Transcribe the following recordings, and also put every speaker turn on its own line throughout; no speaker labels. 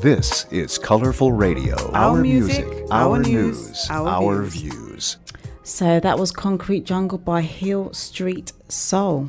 This is Colorful Radio.
Our music,
our news, our views.
So that was Concrete Jungle by Hill Street Soul.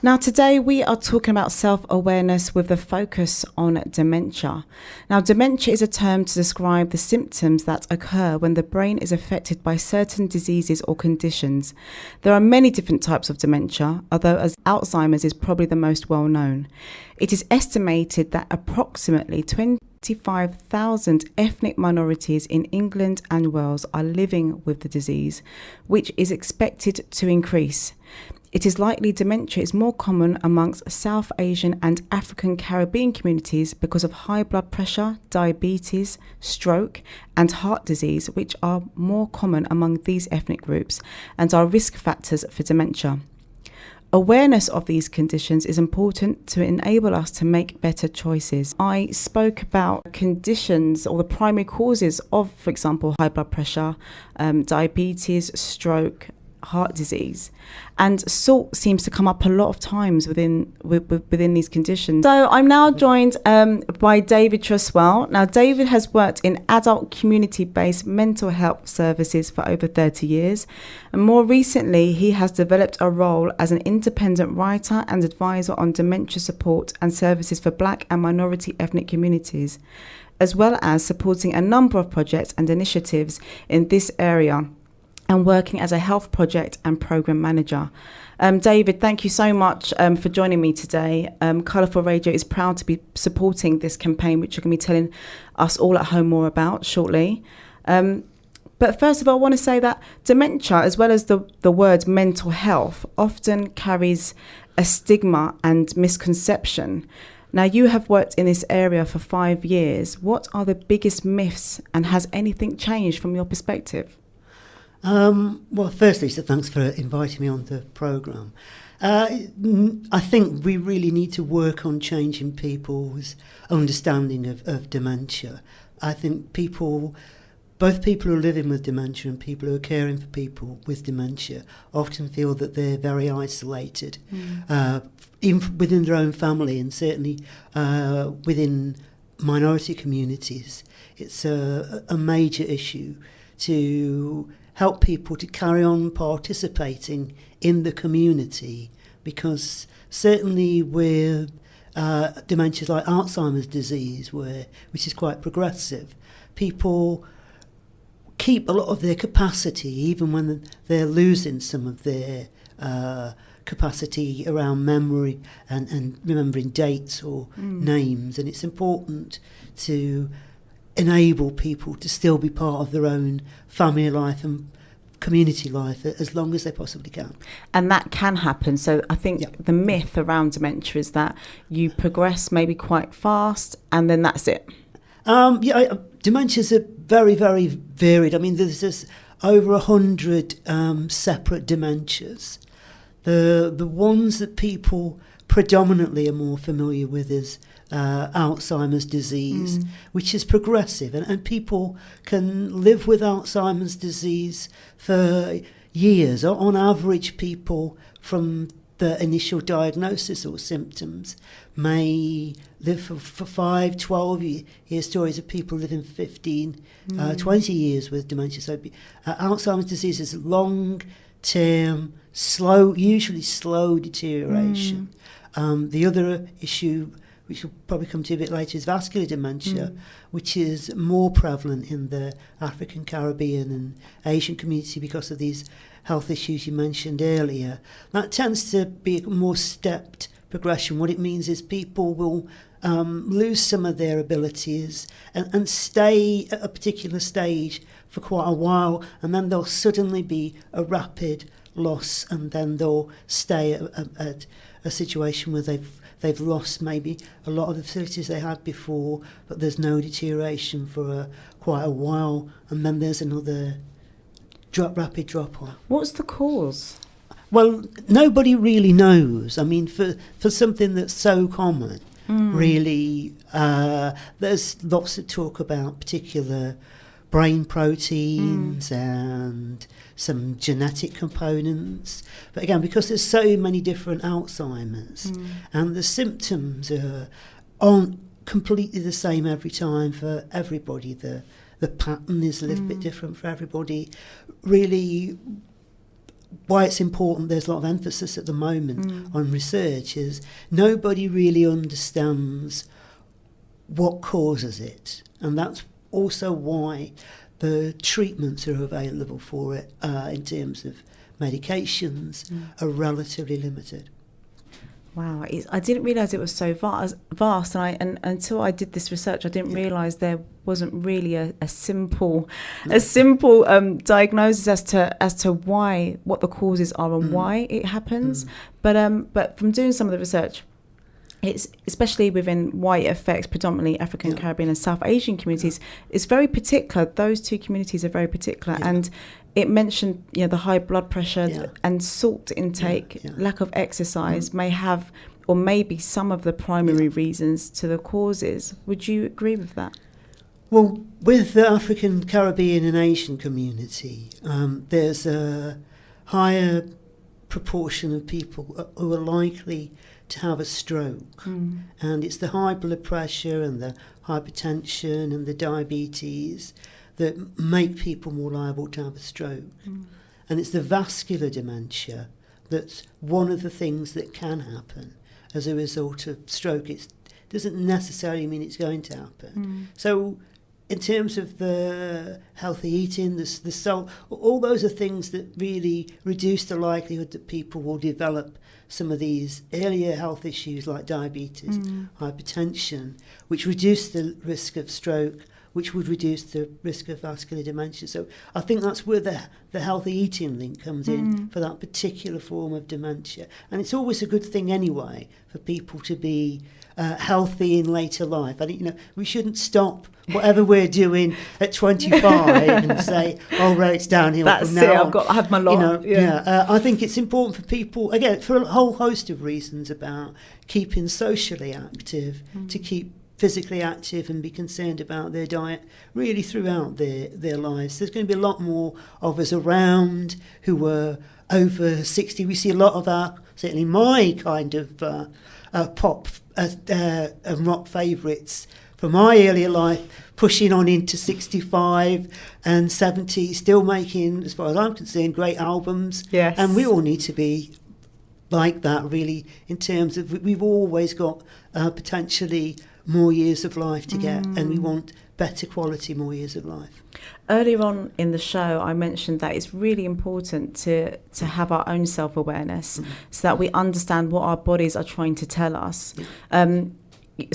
Now today we are talking about self-awareness with the focus on dementia. Now dementia is a term to describe the symptoms that occur when the brain is affected by certain diseases or conditions. There are many different types of dementia, although as Alzheimer's is probably the most well known. It is estimated that approximately 25,000 ethnic minorities in England and Wales are living with the disease, which is expected to increase. It is likely dementia is more common amongst South Asian and African Caribbean communities because of high blood pressure, diabetes, stroke, and heart disease, which are more common among these ethnic groups and are risk factors for dementia. Awareness of these conditions is important to enable us to make better choices. I spoke about conditions or the primary causes of, for example, high blood pressure, diabetes, stroke, heart disease, and salt seems to come up a lot of times within these conditions. So I'm now joined by David Truswell. Now David has worked in adult community-based mental health services for over 30 years, and more recently he has developed a role as an independent writer and advisor on dementia support and services for Black and minority ethnic communities, as well as supporting a number of projects and initiatives in this area, and working as a health project and program manager. David, thank you so much for joining me today. Colourful Radio is proud to be supporting this campaign, which you're going to be telling us all at home more about shortly. But first of all, I want to say that dementia, as well as the word mental health, often carries a stigma and misconception. Now, you have worked in this area for 5 years. What are the biggest myths, and has anything changed from your perspective?
Well, firstly, so thanks for inviting me on the programme. I think we really need to work on changing people's understanding of dementia. I think both people who are living with dementia and people who are caring for people with dementia often feel that they're very isolated, even within their own family and certainly within minority communities. It's a major issue to help people to carry on participating in the community, because certainly with dementias like Alzheimer's disease, which is quite progressive, people keep a lot of their capacity even when they're losing some of their capacity around memory and remembering dates or names, and it's important to enable people to still be part of their own family life and community life as long as they possibly can. And
that can happen. So I think the myth around dementia is that you progress maybe quite fast and then that's it. Dementias
are very, very varied. I mean, there's over 100 separate dementias. The ones that people predominantly are more familiar with is Alzheimer's disease, which is progressive, and people can live with Alzheimer's disease for years. On average, people from the initial diagnosis or symptoms may live for 5, 12 years. Stories of people living 15, 20 years with dementia. So Alzheimer's disease is long-term, usually slow deterioration. The other issue, which we'll probably come to a bit later, is vascular dementia, which is more prevalent in the African, Caribbean and Asian community because of these health issues you mentioned earlier. That tends to be a more stepped progression. What it means is people will lose some of their abilities and stay at a particular stage for quite a while, and then there'll suddenly be a rapid loss, and then they'll stay at a situation where they've lost maybe a lot of the facilities they had before, but there's no deterioration for quite a while, and then there's another rapid drop off.
What's the cause?
Well, nobody really knows. I mean, for something that's so common, really, there's lots of talk about particular brain proteins and some genetic components. But again, because there's so many different Alzheimer's and the symptoms aren't completely the same every time for everybody, the pattern is a little bit different for everybody. Really, why it's important, there's a lot of emphasis at the moment on research, is nobody really understands what causes it. And that's also why the treatments are available for it in terms of medications are relatively limited.
Wow, I didn't realise it was so vast, and until I did this research, I didn't realise there wasn't really a simple diagnosis as to why, what the causes are and why it happens. But from doing some of the research, it's especially within why it affects predominantly African, Caribbean and South Asian communities. It's very particular. Those two communities are very particular, and it mentioned, the high blood pressure and salt intake, lack of exercise may have or may be some of the primary reasons to the causes. Would you agree with that?
Well, with the African, Caribbean and Asian community, there's a higher proportion of people who are likely to have a stroke. And it's the high blood pressure and the hypertension and the diabetes that make people more liable to have a stroke. And it's the vascular dementia that's one of the things that can happen as a result of stroke. It doesn't necessarily mean it's going to happen. So in terms of the healthy eating, the salt, all those are things that really reduce the likelihood that people will develop some of these earlier health issues like diabetes, hypertension, which reduce the risk of stroke, which would reduce the risk of vascular dementia. So I think that's where the healthy eating link comes in for that particular form of dementia. And it's always a good thing anyway for people to be healthy in later life. I think, we shouldn't stop whatever we're doing at 25 and say, right, it's downhill from now on.
I have my lot.
I think it's important for people, again, for a whole host of reasons, about keeping socially active, to keep physically active and be concerned about their diet really throughout their lives. There's going to be a lot more of us around who are over 60. We see a lot of certainly my kind of pop and rock favourites from my earlier life pushing on into 65 and 70, still making, as far as I'm concerned, great albums.
Yes.
And we all need to be like that, really, in terms of we've always got potentially more years of life to get, and we want better quality, more years of life.
Earlier on in the show, I mentioned that it's really important to have our own self-awareness so that we understand what our bodies are trying to tell us. And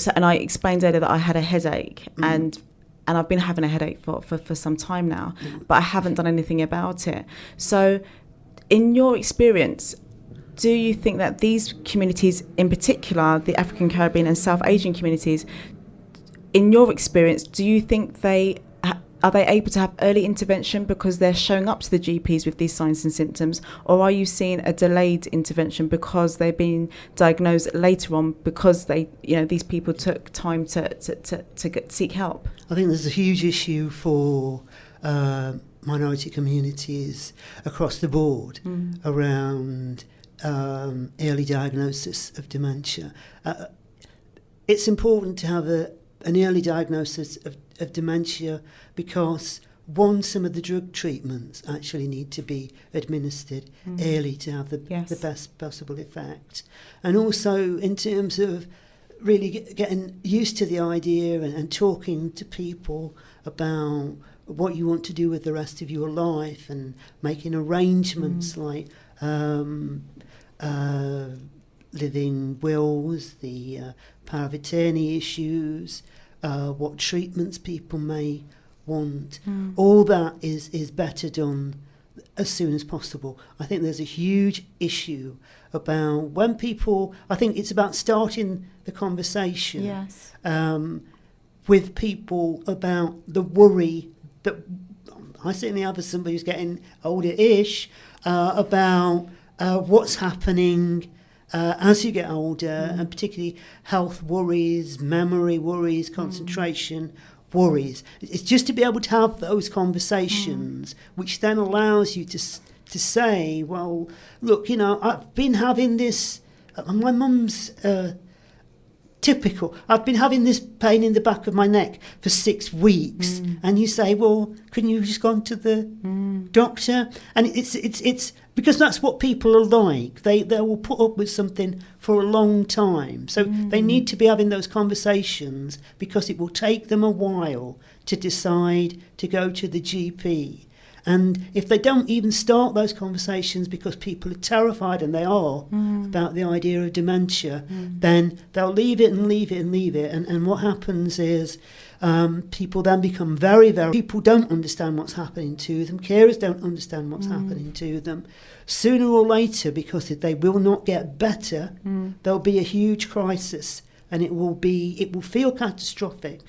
I explained earlier that I had a headache, and I've been having a headache for some time now, but I haven't done anything about it. So in your experience, do you think that these communities, in particular, the African, Caribbean and South Asian communities, in your experience, do you think are they able to have early intervention because they're showing up to the GPs with these signs and symptoms, or are you seeing a delayed intervention because they're being diagnosed later on because these people took time to seek help?
I think there's a huge issue for minority communities across the board around early diagnosis of dementia. It's important to have an early diagnosis of dementia because, one, some of the drug treatments actually need to be administered early to have the best possible effect. And also in terms of really getting used to the idea and talking to people about what you want to do with the rest of your life and making arrangements like living wills, the power of attorney issues, what treatments people may want. All that is better done as soon as possible. I think there's a huge issue about when people, I think it's about starting the conversation with people about the worry that I certainly have as somebody who's getting older-ish, about what's happening as you get older, and particularly health worries, memory worries, concentration worries. It's just to be able to have those conversations, which then allows you to say, well, look, I've been having this, my mum's typical, I've been having this pain in the back of my neck for 6 weeks. And you say, well, couldn't you just gone to the doctor? And it's because that's what people are like. They will put up with something for a long time. So they need to be having those conversations, because it will take them a while to decide to go to the GP. And if they don't even start those conversations because people are terrified, and they are, about the idea of dementia, then they'll leave it and leave it and leave it. And what happens is people then become very, very... People don't understand what's happening to them. Carers don't understand what's happening to them. Sooner or later, because if they will not get better, there'll be a huge crisis, and it will feel catastrophic.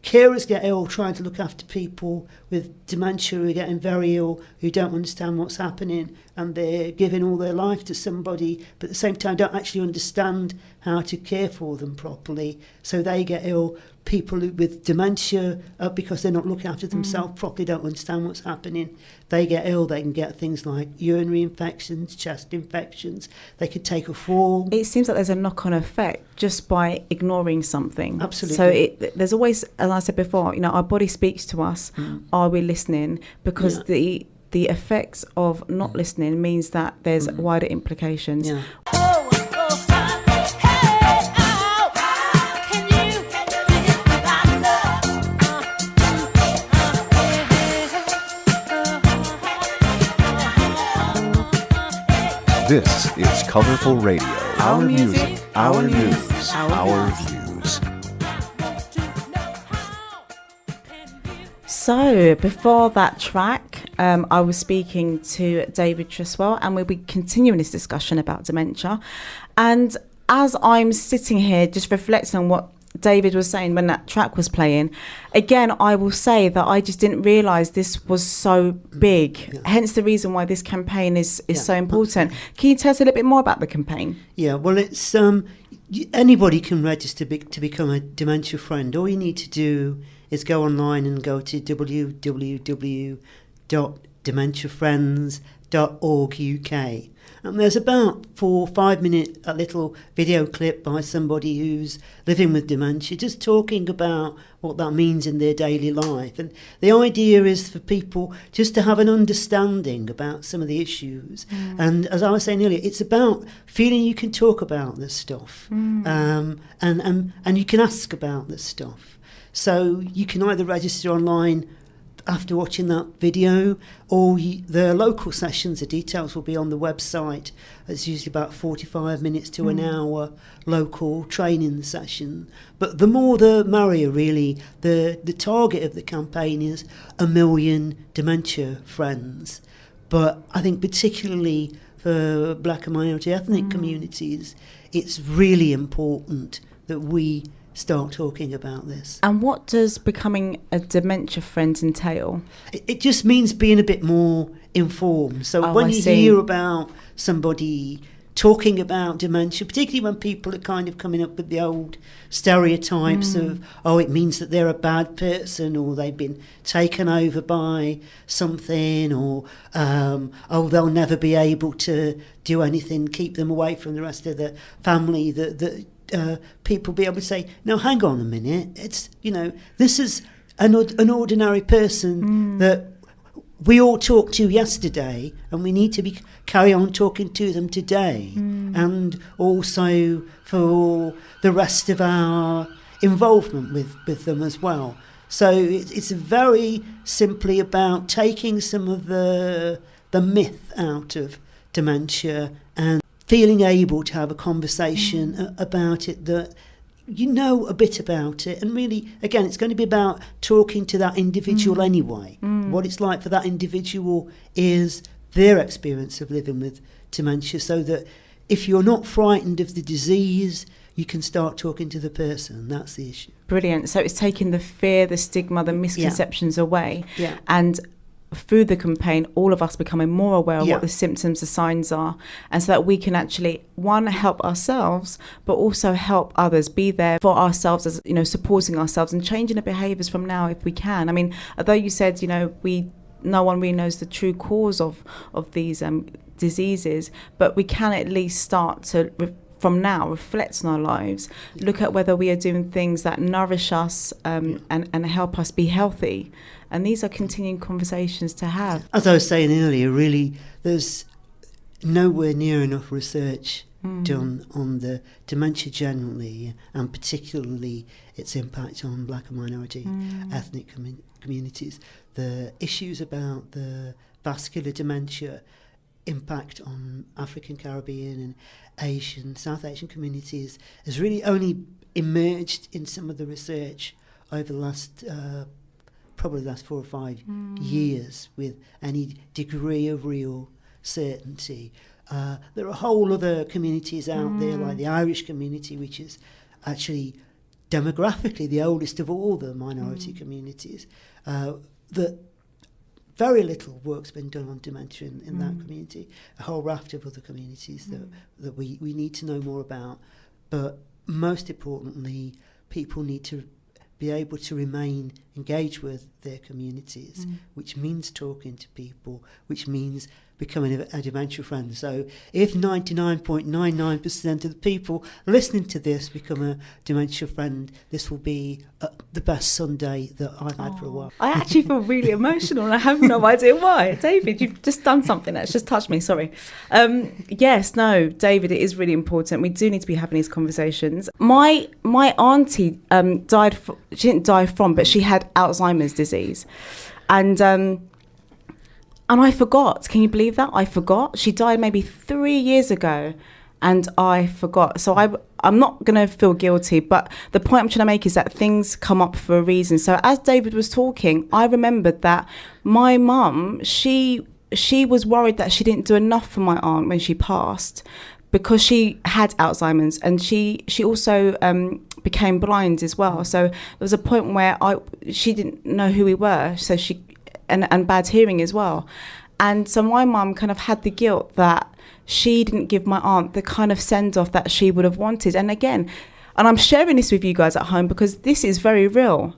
Carers get ill trying to look after people with dementia who are getting very ill, who don't understand what's happening, and they're giving all their life to somebody, but at the same time don't actually understand how to care for them properly. So they get ill. People with dementia, because they're not looking after themselves properly, don't understand what's happening. They get ill. They can get things like urinary infections, chest infections. They could take a fall.
It seems like there's a knock-on effect just by ignoring something.
Absolutely.
So there's always, as I said before, our body speaks to us. Are we listening? Because the effects of not listening means that there's wider implications.
Yeah.
This is Colorful Radio. Our music, our news, our views.
So before that track, I was speaking to David Truswell, and we'll be continuing this discussion about dementia. And as I'm sitting here just reflecting on what David was saying when that track was playing, again, I will say that I just didn't realise this was so big. Hence the reason why this campaign is so important. Can you tell us a little bit more about the campaign?
Yeah, well, it's anybody can register to become a dementia friend. All you need to do is go online and go to www.dementiafriends.org.uk. And there's about 4 or 5 minute a little video clip by somebody who's living with dementia, just talking about what that means in their daily life. And the idea is for people just to have an understanding about some of the issues. And as I was saying earlier, it's about feeling you can talk about this stuff, and you can ask about this stuff. So you can either register online after watching that video, or the local sessions, the details will be on the website. It's usually about 45 minutes to an hour local training session. But the more the merrier, really. The target of the campaign is 1 million dementia friends. But I think particularly for black and minority ethnic communities, it's really important that we start talking about this.
And what does becoming a dementia friend entail?
It just means being a bit more informed. So when you hear about somebody talking about dementia, particularly when people are kind of coming up with the old stereotypes of, it means that they're a bad person, or they've been taken over by something, or they'll never be able to do anything, keep them away from the rest of the family, that people be able to say, no, hang on a minute, it's, this is an ordinary person that we all talked to yesterday, and we need to carry on talking to them today, and also for the rest of our involvement with them as well. So it's very simply about taking some of the myth out of dementia and feeling able to have a conversation about it, that you know a bit about it. And really, again, it's going to be about talking to that individual anyway. What it's like for that individual is their experience of living with dementia, so that if you're not frightened of the disease, you can start talking to the person. That's the issue.
Brilliant. So it's taking the fear, the stigma, the misconceptions away, and through the campaign, all of us becoming more aware of
Yeah.
what the symptoms, the signs are, and so that we can actually, one, help ourselves, but also help others, be there for ourselves, as supporting ourselves and changing the behaviours from now if we can. I mean, although you said, no one really knows the true cause of these diseases, but we can at least start to from now reflect on our lives, look at whether we are doing things that nourish us and help us be healthy. And these are continuing conversations to have.
As I was saying earlier, really, there's nowhere near enough research done on the dementia generally, and particularly its impact on black and minority ethnic communities. The issues about the vascular dementia impact on African, Caribbean and Asian, South Asian communities has really only emerged in some of the research over the last probably the last 4 or 5 years with any degree of real certainty. There are whole other communities out there, like the Irish community, which is actually demographically the oldest of all the minority communities, that very little work's been done on dementia in that community. A whole raft of other communities that we need to know more about. But most importantly, people need to be able to remain engaged with their communities, which means talking to people, which means becoming a dementia friend. So if 99.99% of the people listening to this become a dementia friend, this will be the best Sunday that I've had for a while.
I actually feel really emotional and I have no idea why. David, you've just done something that's just touched me, sorry. Yes, no, David, it is really important. We do need to be having these conversations. My auntie died, she didn't die from, but she had Alzheimer's disease. And I forgot. Can you believe that? I forgot. She died maybe 3 years ago and I forgot. So I'm not going to feel guilty, but the point I'm trying to make is that things come up for a reason. So as David was talking, I remembered that my mum, she was worried that she didn't do enough for my aunt when she passed because she had Alzheimer's, and she also became blind as well. So there was a point where she didn't know who we were, so and bad hearing as well. And so my mum kind of had the guilt that she didn't give my aunt the kind of send-off that she would have wanted. And again, and I'm sharing this with you guys at home because this is very real.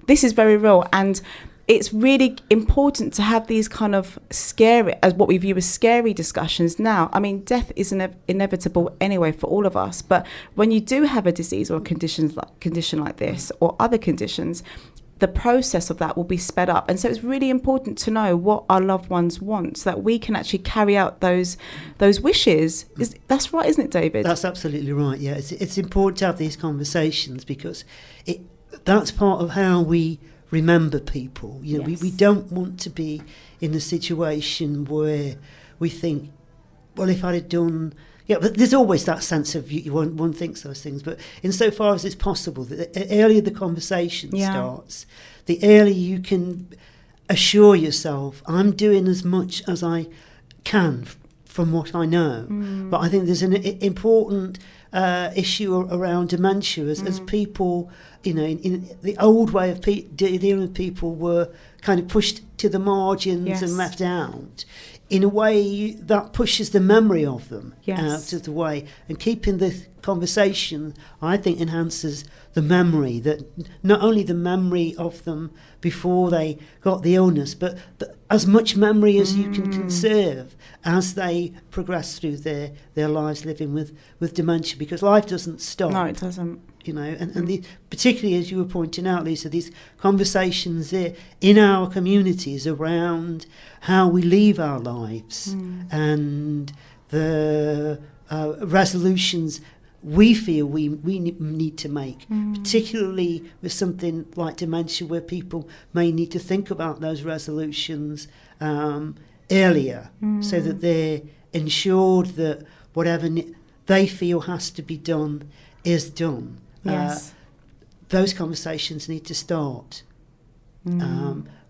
This is very real. And it's really important to have these kind of scary, as what we view as scary discussions now. I mean, death is inevitable anyway for all of us. But when you do have a disease or a condition like this or other conditions, the process of that will be sped up. And so it's really important to know what our loved ones want so that we can actually carry out those wishes. That's right, isn't it, David?
That's absolutely right, yeah. It's important to have these conversations because that's part of how we remember people. You know, we don't want to be in a situation where we think, well, if I'd have done... Yeah, but there's always that sense of one thinks those things. But insofar as it's possible, the earlier the conversation starts, the earlier you can assure yourself, I'm doing as much as I can from what I know. But I think there's an important issue around dementia as people, in the old way of dealing with people were kind of pushed to the margins and left out. In a way that pushes the memory of them out of the way, and keeping the conversation, I think, enhances the memory, that not only the memory of them before they got the illness, but as much memory as you can conserve as they progress through their lives living with dementia, because life doesn't stop.
No, it doesn't.
And particularly as you were pointing out, Lisa, these conversations in our communities around how we live our lives and the resolutions we feel we need to make, particularly with something like dementia, where people may need to think about those resolutions earlier, so that they're ensured that whatever they feel has to be done is done. Those conversations need to start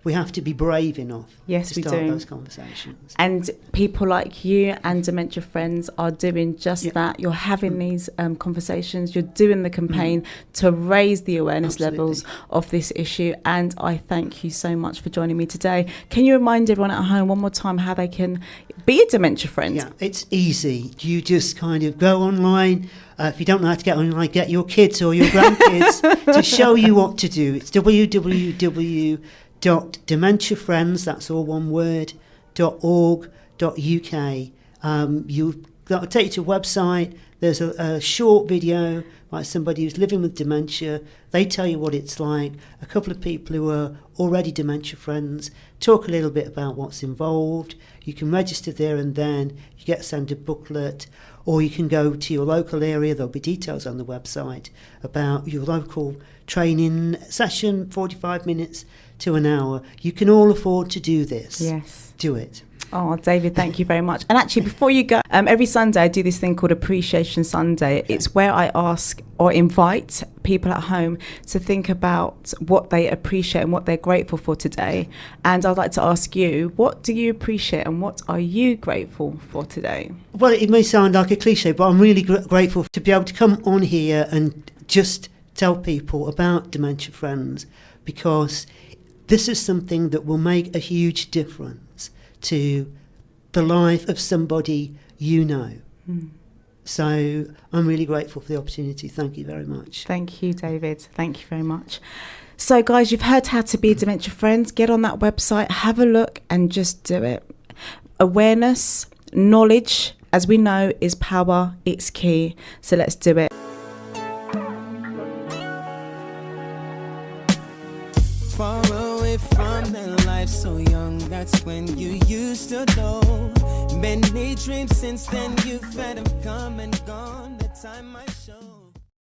we have to be brave enough
Yes,
to
we
start
do.
those conversations.
And people like you and Dementia Friends are doing just that. You're having these conversations. You're doing the campaign to raise the awareness levels of this issue. And I thank you so much for joining me today. Can you remind everyone at home one more time how they can be a Dementia Friend?
Yeah, it's easy. You just kind of go online. If you don't know how to get online, get your kids or your grandkids to show you what to do. It's www.dementiafriends, that's all one word, .org.uk. That'll take you to a website. There's a short video by somebody who's living with dementia. They tell you what it's like. A couple of people who are already Dementia Friends talk a little bit about what's involved. You can register there and then. You get sent a booklet, or you can go to your local area. There'll be details on the website about your local training session, 45 minutes to an hour. You can all afford to do this.
Yes.
Do it.
Oh, David, thank you very much. And actually, before you go, every Sunday I do this thing called Appreciation Sunday. Okay. It's where I ask or invite people at home to think about what they appreciate and what they're grateful for today. And I'd like to ask you, what do you appreciate and what are you grateful for today?
Well, it may sound like a cliche, but I'm really grateful to be able to come on here and just tell people about Dementia Friends, because this is something that will make a huge difference to the life of somebody you know. So I'm really grateful for the opportunity. Thank you very much.
Thank you, David. Thank you very much. So, guys, you've heard how to be a Dementia Friend. Get on that website, have a look, and just do it. Awareness, knowledge, as we know, is power. It's key. So let's do it.
Far away from the life so young, that's when you used to know. Many dreams since then you've had have come and gone, the time I show.